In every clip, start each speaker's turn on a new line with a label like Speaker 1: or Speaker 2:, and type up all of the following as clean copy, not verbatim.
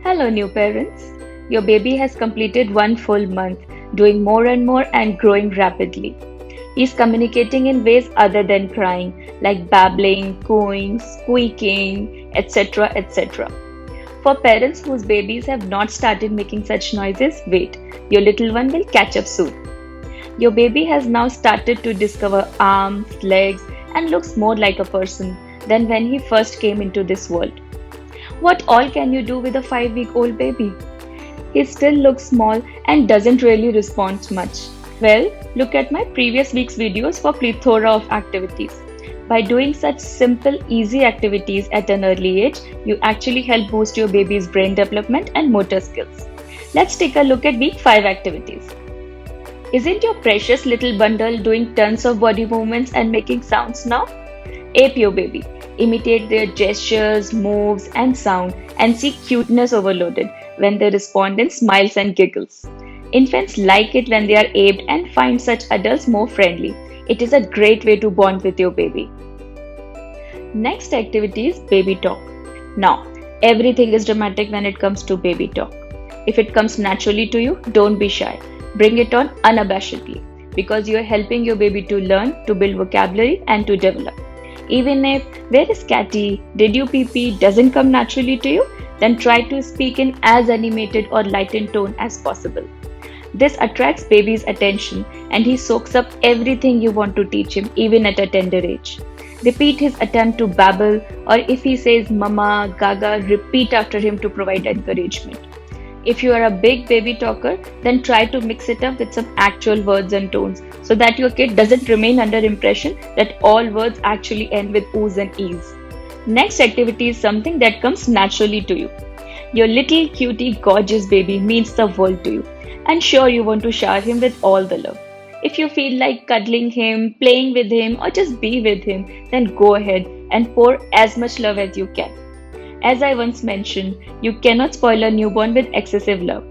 Speaker 1: Hello, new parents. Your baby has completed 1 full month, doing more and more and growing rapidly. He's communicating in ways other than crying, like babbling, cooing, squeaking, etc. etc. For parents whose babies have not started making such noises, wait, your little one will catch up soon. Your baby has now started to discover arms, legs, and looks more like a person than when he first came into this world. What all can you do with a 5-week-old baby? He still looks small and doesn't really respond much. Well, look at my previous week's videos for plethora of activities. By doing such simple, easy activities at an early age, you actually help boost your baby's brain development and motor skills. Let's take a look at week 5 activities. Isn't your precious little bundle doing tons of body movements and making sounds now? Ape your baby. Imitate their gestures, moves, and sound, and see cuteness overloaded when they respond in smiles and giggles. Infants like it when they are aped and find such adults more friendly. It is a great way to bond with your baby. Next activity is baby talk. Now, everything is dramatic when it comes to baby talk. If it comes naturally to you, don't be shy. Bring it on unabashedly because you are helping your baby to learn, to build vocabulary, and to develop. Even if "where is Catty? Did you pee pee?" doesn't come naturally to you, then try to speak in as animated or lightened tone as possible. This attracts baby's attention and he soaks up everything you want to teach him even at a tender age. Repeat his attempt to babble, or if he says mama, gaga, repeat after him to provide encouragement. If you are a big baby talker, then try to mix it up with some actual words and tones so that your kid doesn't remain under impression that all words actually end with oohs and e's. Next activity is something that comes naturally to you. Your little cutie gorgeous baby means the world to you, and sure you want to shower him with all the love. If you feel like cuddling him, playing with him, or just be with him, then go ahead and pour as much love as you can. As I once mentioned, you cannot spoil a newborn with excessive love.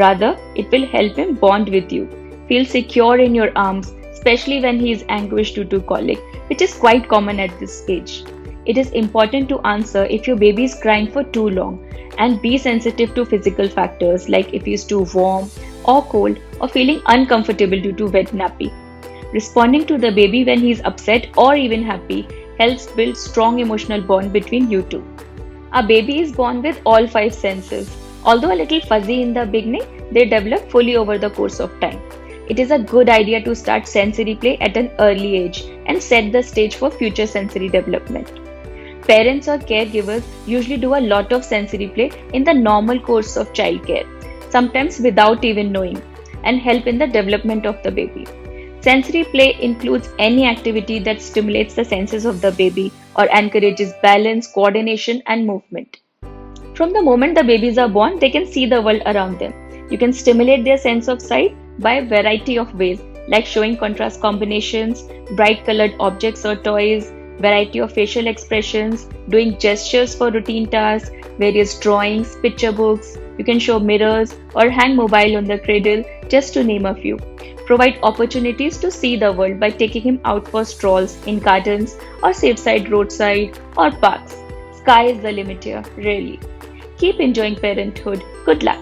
Speaker 1: Rather, it will help him bond with you. Feel secure in your arms, especially when he is anguished due to colic, which is quite common at this age. It is important to answer if your baby is crying for too long and be sensitive to physical factors like if he is too warm or cold or feeling uncomfortable due to wet nappy. Responding to the baby when he is upset or even happy helps build strong emotional bond between you two. A baby is born with all 5 senses. Although a little fuzzy in the beginning, they develop fully over the course of time. It is a good idea to start sensory play at an early age and set the stage for future sensory development. Parents or caregivers usually do a lot of sensory play in the normal course of childcare, sometimes without even knowing, and help in the development of the baby. Sensory play includes any activity that stimulates the senses of the baby or encourages balance, coordination, and movement. From the moment the babies are born, they can see the world around them. You can stimulate their sense of sight by a variety of ways, like showing contrast combinations, bright colored objects or toys, variety of facial expressions, doing gestures for routine tasks, various drawings, picture books. You can show mirrors or hang mobile on the cradle, just to name a few. Provide opportunities to see the world by taking him out for strolls in gardens or safe side roadside or parks. Sky is the limit here, really. Keep enjoying parenthood. Good luck.